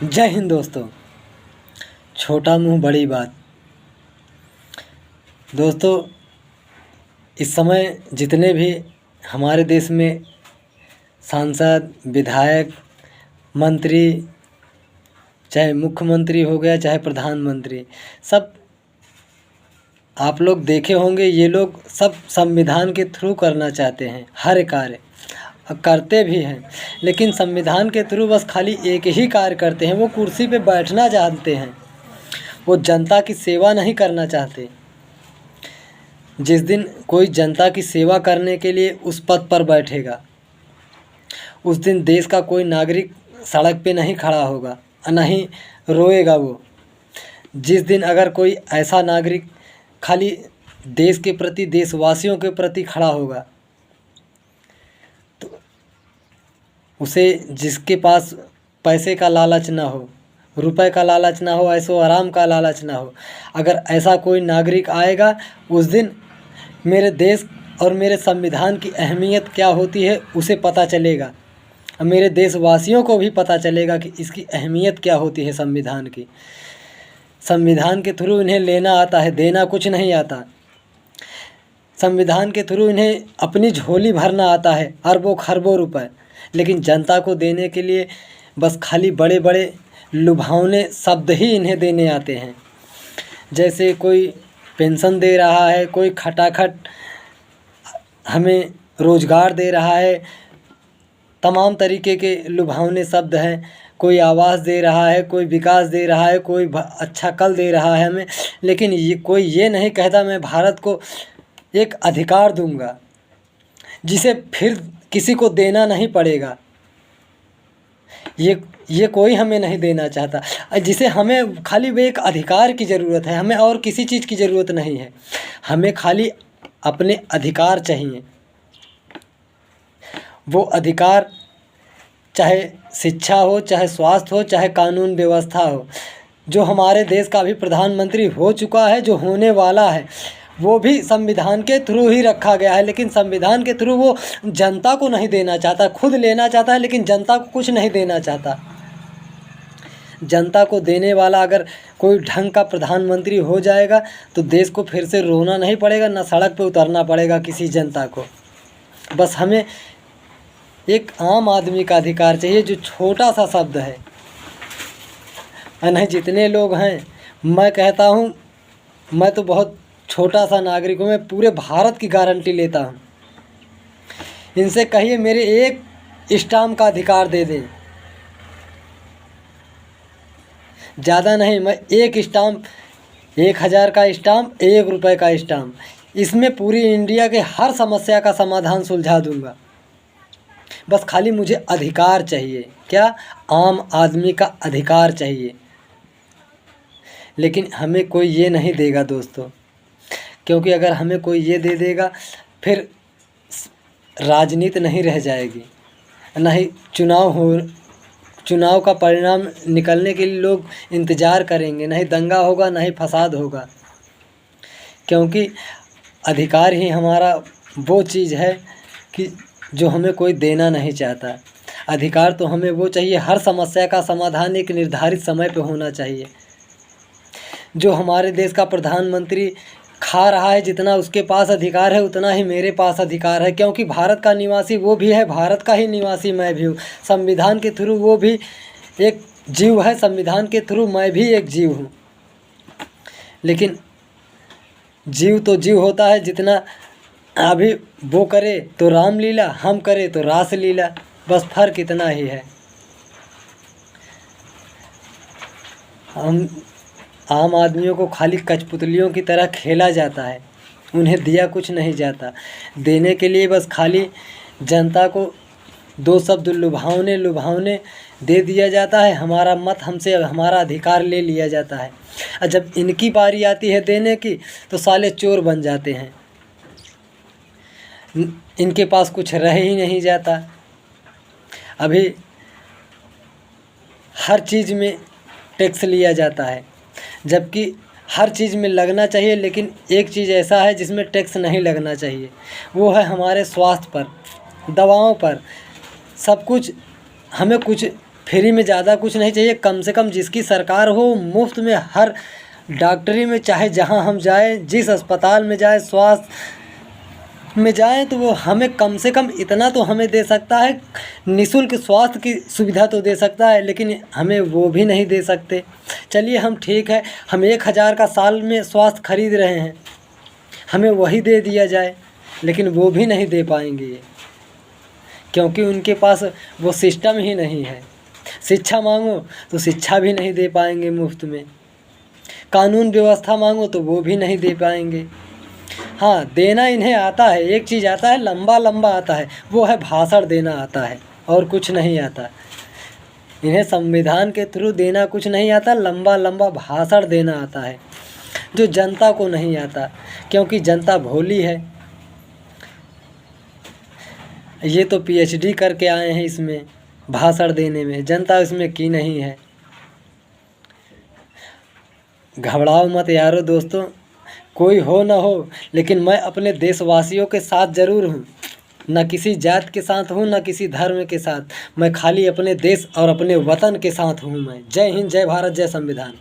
जय हिंद दोस्तों। छोटा मुंह बड़ी बात। दोस्तों, इस समय जितने भी हमारे देश में सांसद, विधायक, मंत्री, चाहे मुख्यमंत्री हो गया चाहे प्रधानमंत्री, सब आप लोग देखे होंगे, ये लोग सब संविधान के थ्रू करना चाहते हैं हर कार्य, करते भी हैं। लेकिन संविधान के थ्रू बस खाली एक ही कार्य करते हैं, वो कुर्सी पे बैठना चाहते हैं, वो जनता की सेवा नहीं करना चाहते। जिस दिन कोई जनता की सेवा करने के लिए उस पद पर बैठेगा, उस दिन देश का कोई नागरिक सड़क पे नहीं खड़ा होगा, नहीं रोएगा। वो जिस दिन अगर कोई ऐसा नागरिक खाली देश के प्रति, देशवासियों के प्रति खड़ा होगा, तो उसे, जिसके पास पैसे का लालच ना हो, रुपए का लालच ना हो, ऐसो आराम का लालच ना हो, अगर ऐसा कोई नागरिक आएगा, उस दिन मेरे देश और मेरे संविधान की अहमियत क्या होती है उसे पता चलेगा। और मेरे देशवासियों को भी पता चलेगा कि इसकी अहमियत क्या होती है संविधान की। संविधान के थ्रू इन्हें लेना आता है, देना कुछ नहीं आता। संविधान के थ्रू इन्हें अपनी झोली भरना आता है, अरबों खरबों रुपए, लेकिन जनता को देने के लिए बस खाली बड़े बड़े लुभावने शब्द ही इन्हें देने आते हैं। जैसे कोई पेंशन दे रहा है, कोई खटाखट हमें रोज़गार दे रहा है, तमाम तरीके के लुभावने शब्द हैं। कोई आवास दे रहा है, कोई विकास दे रहा है, कोई अच्छा कल दे रहा है हमें, लेकिन कोई ये नहीं कहता मैं भारत को एक अधिकार दूंगा जिसे फिर किसी को देना नहीं पड़ेगा। ये कोई हमें नहीं देना चाहता, जिसे हमें खाली वे एक अधिकार की ज़रूरत है, हमें और किसी चीज़ की ज़रूरत नहीं है। हमें खाली अपने अधिकार चाहिए। वो अधिकार चाहे शिक्षा हो, चाहे स्वास्थ्य हो, चाहे कानून व्यवस्था हो। जो हमारे देश का भी प्रधानमंत्री हो चुका है, जो होने वाला है, वो भी संविधान के थ्रू ही रखा गया है। लेकिन संविधान के थ्रू वो जनता को नहीं देना चाहता, खुद लेना चाहता है, लेकिन जनता को कुछ नहीं देना चाहता। जनता को देने वाला अगर कोई ढंग का प्रधानमंत्री हो जाएगा तो देश को फिर से रोना नहीं पड़ेगा, ना सड़क पे उतरना पड़ेगा किसी जनता को। बस हमें एक आम आदमी का अधिकार चाहिए, जो छोटा सा शब्द है। नहीं, जितने लोग हैं, मैं कहता हूँ, मैं तो बहुत छोटा सा नागरिक हूँ, मैं पूरे भारत की गारंटी लेता हूँ। इनसे कहिए मेरे एक स्टाम्प का अधिकार दे दें, ज़्यादा नहीं, मैं एक स्टाम्प, 1000 का स्टाम्प, 1 रुपये का स्टाम्प, इसमें पूरी इंडिया के हर समस्या का समाधान सुलझा दूंगा। बस खाली मुझे अधिकार चाहिए। क्या? आम आदमी का अधिकार चाहिए। लेकिन हमें कोई ये नहीं देगा दोस्तों, क्योंकि अगर हमें कोई ये दे देगा फिर राजनीति नहीं रह जाएगी, नहीं चुनाव का परिणाम निकलने के लिए लोग इंतज़ार करेंगे, नहीं दंगा होगा, नहीं फसाद होगा। क्योंकि अधिकार ही हमारा वो चीज़ है कि जो हमें कोई देना नहीं चाहता। अधिकार तो हमें वो चाहिए, हर समस्या का समाधान एक निर्धारित समय पे होना चाहिए। जो हमारे देश का प्रधानमंत्री खा रहा है, जितना उसके पास अधिकार है उतना ही मेरे पास अधिकार है, क्योंकि भारत का निवासी वो भी है, भारत का ही निवासी मैं भी हूँ। संविधान के थ्रू वो भी एक जीव है, संविधान के थ्रू मैं भी एक जीव हूँ। लेकिन जीव तो जीव होता है, जितना अभी वो करे तो रामलीला, हम करे तो रासलीला, बस फर्क इतना ही है। हम आम आदमियों को खाली कठपुतलियों की तरह खेला जाता है, उन्हें दिया कुछ नहीं जाता। देने के लिए बस खाली जनता को 2 शब्द लुभावने दे दिया जाता है। हमारा मत, हमसे हमारा अधिकार ले लिया जाता है। और जब इनकी बारी आती है देने की तो साले चोर बन जाते हैं, इनके पास कुछ रह ही नहीं जाता। अभी हर चीज़ में टैक्स लिया जाता है, जबकि हर चीज़ में लगना चाहिए, लेकिन एक चीज़ ऐसा है जिसमें टैक्स नहीं लगना चाहिए, वो है हमारे स्वास्थ्य पर, दवाओं पर। सब कुछ हमें कुछ फ्री में ज़्यादा कुछ नहीं चाहिए, कम से कम जिसकी सरकार हो मुफ्त में हर डॉक्टरी में, चाहे जहाँ हम जाएँ, जिस अस्पताल में जाएँ, स्वास्थ्य में जाएँ, तो वो हमें कम से कम इतना तो हमें दे सकता है, निःशुल्क स्वास्थ्य की सुविधा तो दे सकता है, लेकिन हमें वो भी नहीं दे सकते। चलिए हम ठीक है, हम 1000 का साल में स्वास्थ्य खरीद रहे हैं, हमें वही दे दिया जाए, लेकिन वो भी नहीं दे पाएंगे ये, क्योंकि उनके पास वो सिस्टम ही नहीं है। शिक्षा मांगो तो शिक्षा भी नहीं दे पाएंगे मुफ्त में, कानून व्यवस्था मांगो तो वो भी नहीं दे पाएंगे। हाँ, देना इन्हें आता है, एक चीज़ आता है, लंबा लंबा आता है, वो है भाषण देना आता है, और कुछ नहीं आता। इन्हें संविधान के थ्रू देना कुछ नहीं आता, लंबा लंबा भाषण देना आता है, जो जनता को नहीं आता, क्योंकि जनता भोली है। ये तो PhD करके आए हैं इसमें, भाषण देने में, जनता इसमें की नहीं है। घबराओ मत यारो दोस्तों, कोई हो ना हो, लेकिन मैं अपने देशवासियों के साथ ज़रूर हूँ। न किसी जात के साथ हूँ, न किसी धर्म के साथ, मैं खाली अपने देश और अपने वतन के साथ हूँ मैं। जय हिंद, जय भारत, जय संविधान।